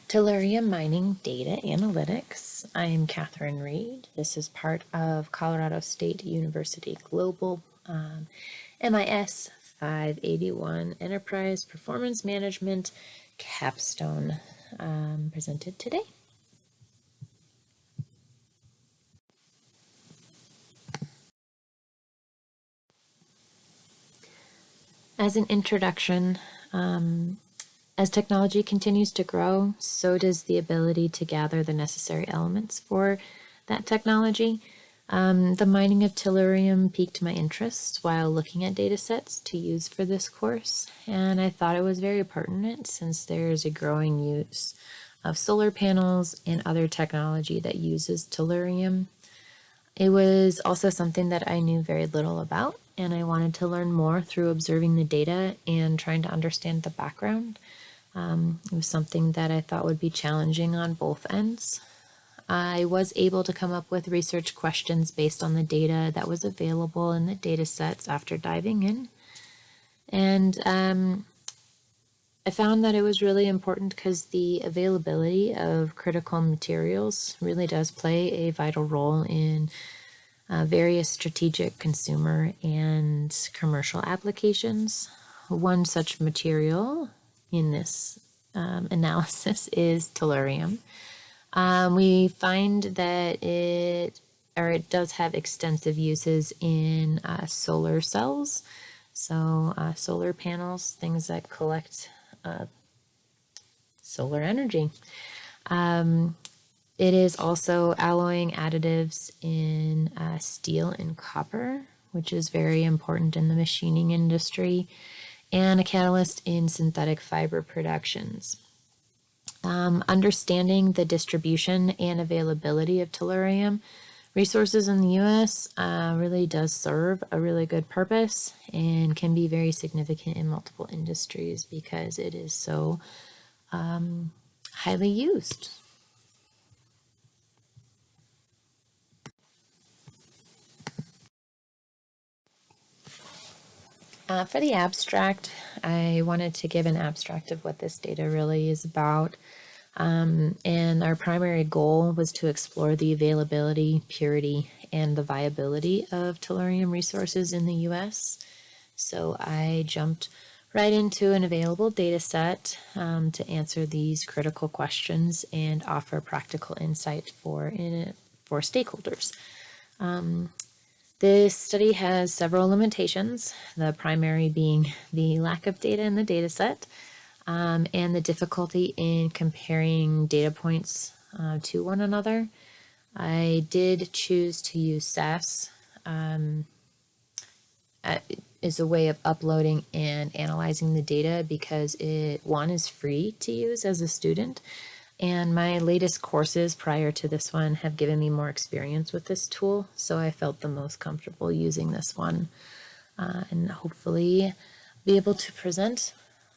Tellurium Mining Data Analytics. I am Catherine Reed. This is part of Colorado State University Global MIS 581 Enterprise Performance Management Capstone presented today. As an introduction, as technology continues to grow, so does the ability to gather the necessary elements for that technology. The mining of tellurium piqued my interest while looking at data sets to use for this course, and I thought it was very pertinent since there's a growing use of solar panels and other technology that uses tellurium. It was also something that I knew very little about, and I wanted to learn more through observing the data and trying to understand the background. It was something that I thought would be challenging on both ends. I was able to come up with research questions based on the data that was available in the data sets after diving in. And I found that it was really important because the availability of critical materials really does play a vital role in various strategic consumer and commercial applications. One such material in this analysis is tellurium. We find that it does have extensive uses in solar cells, so solar panels, things that collect solar energy. It is also alloying additives in steel and copper, which is very important in the machining industry, and a catalyst in synthetic fiber productions. Understanding the distribution and availability of tellurium resources in the U.S. Really does serve a really good purpose and can be very significant in multiple industries because it is so highly used. For the abstract, I wanted to give an abstract of what this data really is about. And our primary goal was to explore the availability, purity, and the viability of tellurium resources in the U.S. So I jumped right into an available data set to answer these critical questions and offer practical insight for stakeholders. This study has several limitations, the primary being the lack of data in the data set and the difficulty in comparing data points to one another. I did choose to use SAS as a way of uploading and analyzing the data because one is free to use as a student. And my latest courses prior to this one have given me more experience with this tool, so I felt the most comfortable using this one and hopefully be able to present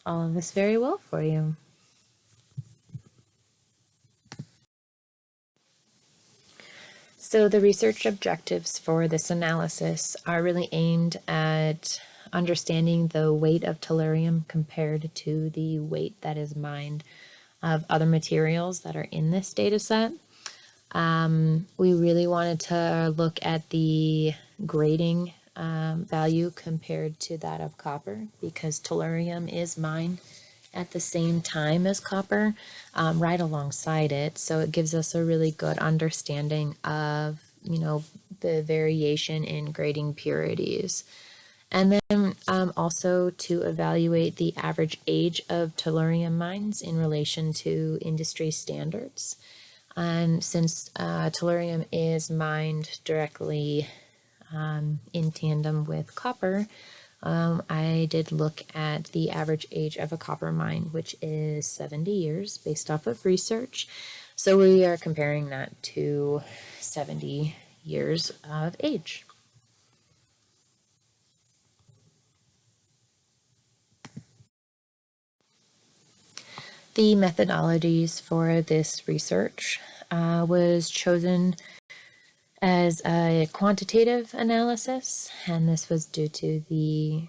all of this very well for you. So the research objectives for this analysis are really aimed at understanding the weight of tellurium compared to the weight that is mined of other materials that are in this data set. We really wanted to look at the grading value compared to that of copper because tellurium is mined at the same time as copper, right alongside it. So it gives us a really good understanding of, the variation in grading purities. And then also to evaluate the average age of tellurium mines in relation to industry standards. And since tellurium is mined directly in tandem with copper, I did look at the average age of a copper mine, which is 70 years based off of research. So we are comparing that to 70 years of age. The methodologies for this research was chosen as a quantitative analysis, and this was due to the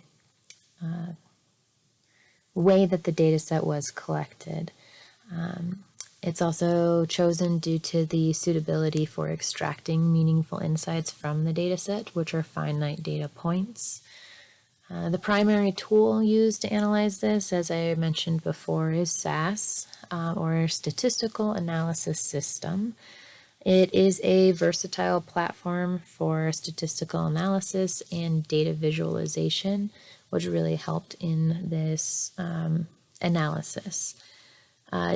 way that the data set was collected. It's also chosen due to the suitability for extracting meaningful insights from the data set, which are finite data points. The primary tool used to analyze this, as I mentioned before, is SAS, or Statistical Analysis System. It is a versatile platform for statistical analysis and data visualization, which really helped in this analysis.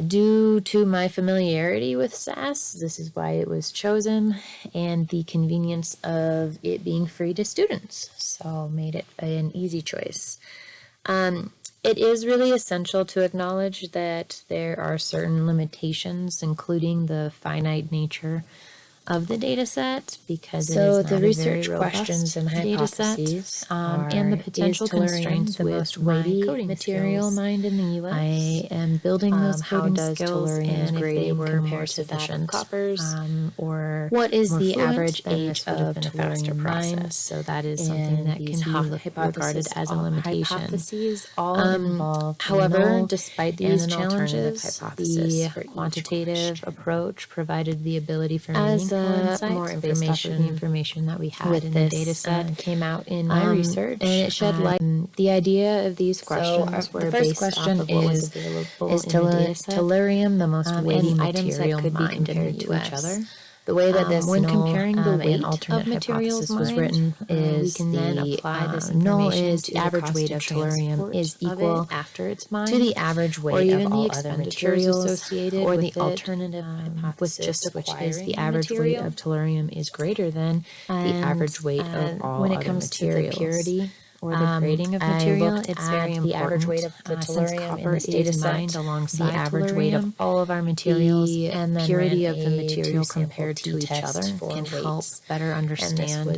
Due to my familiarity with SAS, this is why it was chosen, and the convenience of it being free to students, so made it an easy choice. It is really essential to acknowledge that there are certain limitations, including the finite nature of the data set, because so the research questions and hypotheses and the potential constraints with weighty material mined in the U.S. I am building those coding skills, and if they were more sufficient coppers, or what is the average age of tellurium mines? So that is something that can be regarded as a limitation. Hypotheses all involve however, despite these challenges, the quantitative approach provided the ability for meaningful more information, the information that we had in the data set came out in my research, and it shed light. The idea of these questions were based off of what was available in the data set. Tellurium the most weighty material could be compared to each other? The way that this when comparing the weight of materials was written is we can then apply this null is the average weight of tellurium is equal after it's mined to the average weight of all other materials associated or the alternative hypothesis, which is the average weight of tellurium is greater than the average weight of all when it comes to the purity or the grading of material, it's very important. The average weight of the tellurium in this data set alongside the average weight of all of our materials, and the purity of the material compared to each other can help better understand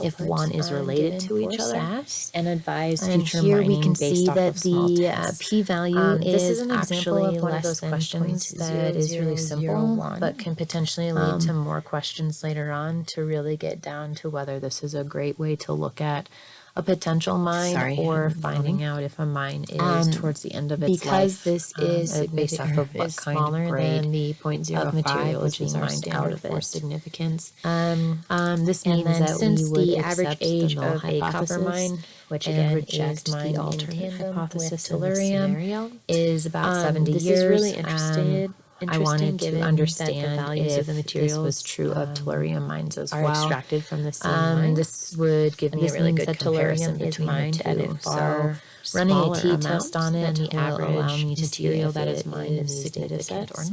if one is related to each other and advise future mining. Here we can see that the p-value is an example of one of those questions that is really simple, but can potentially lead to more questions later on to really get down to whether this is a great way to look at a potential mine or finding out if a mine is towards the end of its life. Because this is based off of what kind of grade than the 0.05 material which is mined out of for significance. This means that since we would the average age of a copper mine, which again reject the alternate hypothesis tellurium, is about 70 years. This is really interesting. I wanted to understand the values of the materials this was true of tellurium mines as well. Extracted from the same mine. This would give me a really good comparison between mined the two. So running a t-test on it and the average material that is mined in these data sets or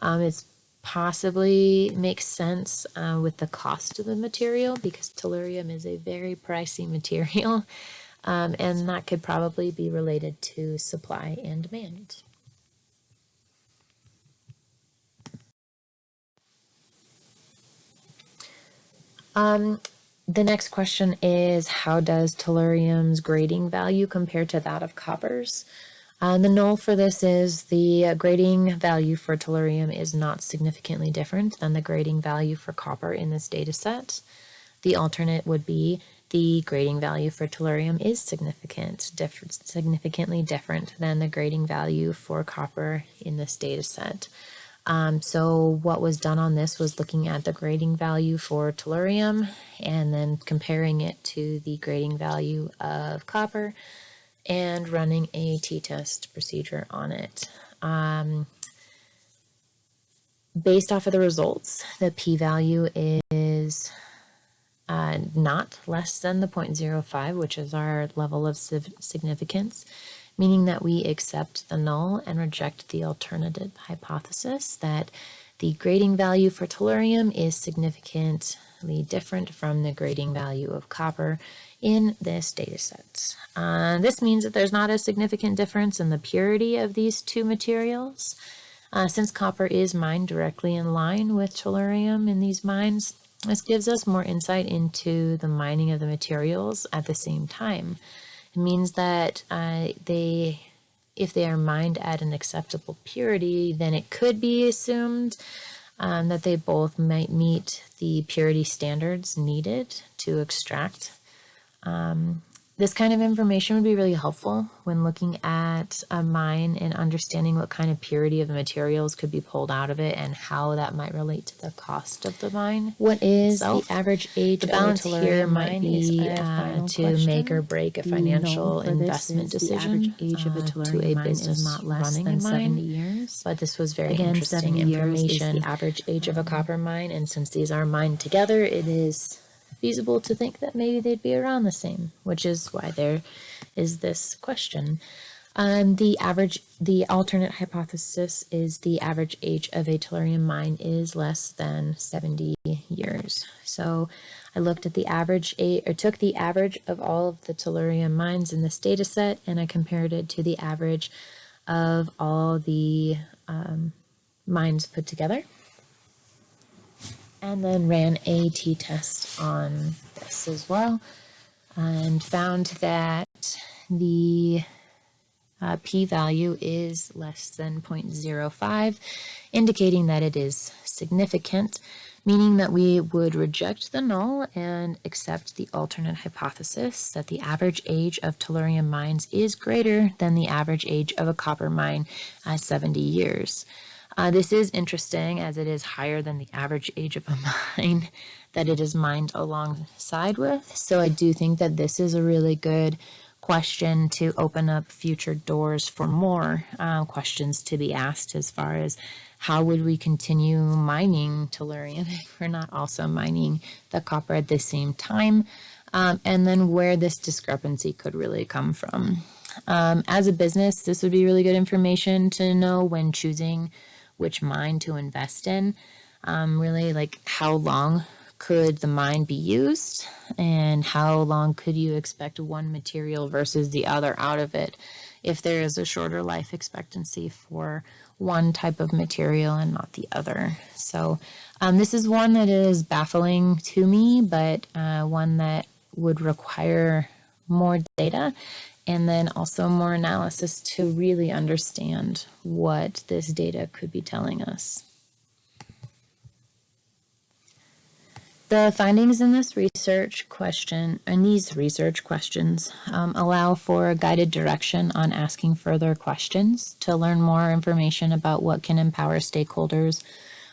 not. It's possibly makes sense with the cost of the material, because tellurium is a very pricey material, and that could probably be related to supply and demand. The next question is, how does tellurium's grading value compare to that of copper's? The null for this is the grading value for tellurium is not significantly different than the grading value for copper in this data set. The alternate would be the grading value for tellurium is significantly different than the grading value for copper in this data set. So what was done on this was looking at the grading value for tellurium and then comparing it to the grading value of copper and running a t-test procedure on it. Based off of the results, the p-value is not less than the 0.05, which is our level of significance, meaning that we accept the null and reject the alternative hypothesis that the grading value for tellurium is significantly different from the grading value of copper in this data set. This means that there's not a significant difference in the purity of these two materials. Since copper is mined directly in line with tellurium in these mines, this gives us more insight into the mining of the materials at the same time. It means that if they are mined at an acceptable purity, then it could be assumed that they both might meet the purity standards needed to extract This kind of information would be really helpful when looking at a mine and understanding what kind of purity of the materials could be pulled out of it and how that might relate to the cost of the mine. What is itself. the average age The of a balance here tellurium might mine be is a final to question. make or break a The null financial for this investment is the average decision age of a to tellurium a mine is business not less running than a 70 mine. years. But this was very Again, interesting 70 years is information. the average Age of a copper mine, and since these are mined together, it is feasible to think that maybe they'd be around the same, which is why there is this question. The alternate hypothesis is the average age of a tellurium mine is less than 70 years. So I looked at the average age, or took the average of all of the tellurium mines in this data set, and I compared it to the average of all the mines put together, and then ran a t-test on this as well, and found that the p-value is less than 0.05, indicating that it is significant, meaning that we would reject the null and accept the alternate hypothesis that the average age of tellurium mines is greater than the average age of a copper mine at 70 years. This is interesting as it is higher than the average age of a mine that it is mined alongside with. So I do think that this is a really good question to open up future doors for more questions to be asked as far as how would we continue mining tellurium if we're not also mining the copper at the same time, and then where this discrepancy could really come from. As a business, this would be really good information to know when choosing which mine to invest in. Really, like, how long could the mine be used, and how long could you expect one material versus the other out of it if there is a shorter life expectancy for one type of material and not the other. So this is one that is baffling to me, but one that would require more data and then also more analysis to really understand what this data could be telling us. The findings in this research question, and these research questions, allow for guided direction on asking further questions to learn more information about what can empower stakeholders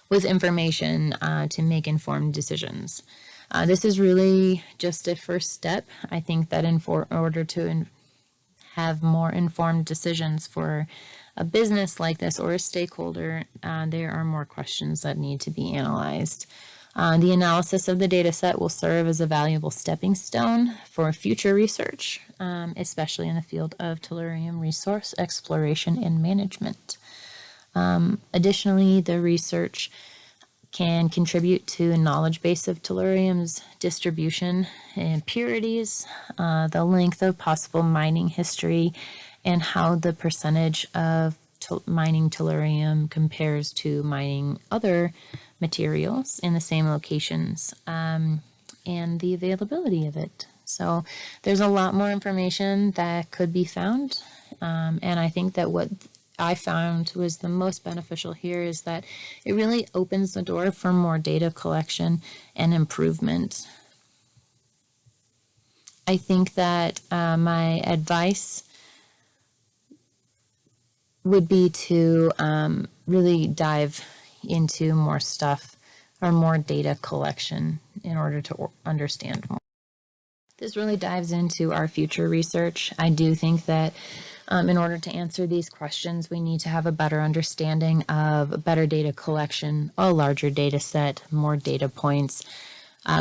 with information to make informed decisions. This is really just a first step. I think that in order to have more informed decisions for a business like this or a stakeholder, there are more questions that need to be analyzed. The analysis of the data set will serve as a valuable stepping stone for future research, especially in the field of tellurium resource exploration and management. Additionally, the research can contribute to a knowledge base of tellurium's distribution and purities, the length of possible mining history, and how the percentage of mining tellurium compares to mining other materials in the same locations, and the availability of it. So there's a lot more information that could be found, and I think that what I found was the most beneficial here is that it really opens the door for more data collection and improvement. I think that my advice would be to really dive into more stuff or more data collection in order to understand more. This really dives into our future research. I do think that in order to answer these questions, we need to have a better understanding of better data collection, a larger data set, more data points,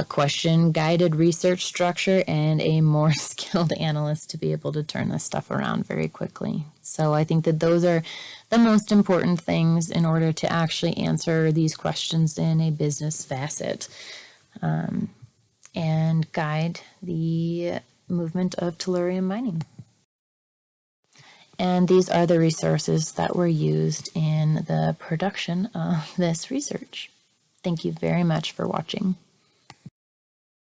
question-guided research structure, and a more skilled analyst to be able to turn this stuff around very quickly. So I think that those are the most important things in order to actually answer these questions in a business facet, and guide the movement of tellurium mining. And these are the resources that were used in the production of this research. Thank you very much for watching.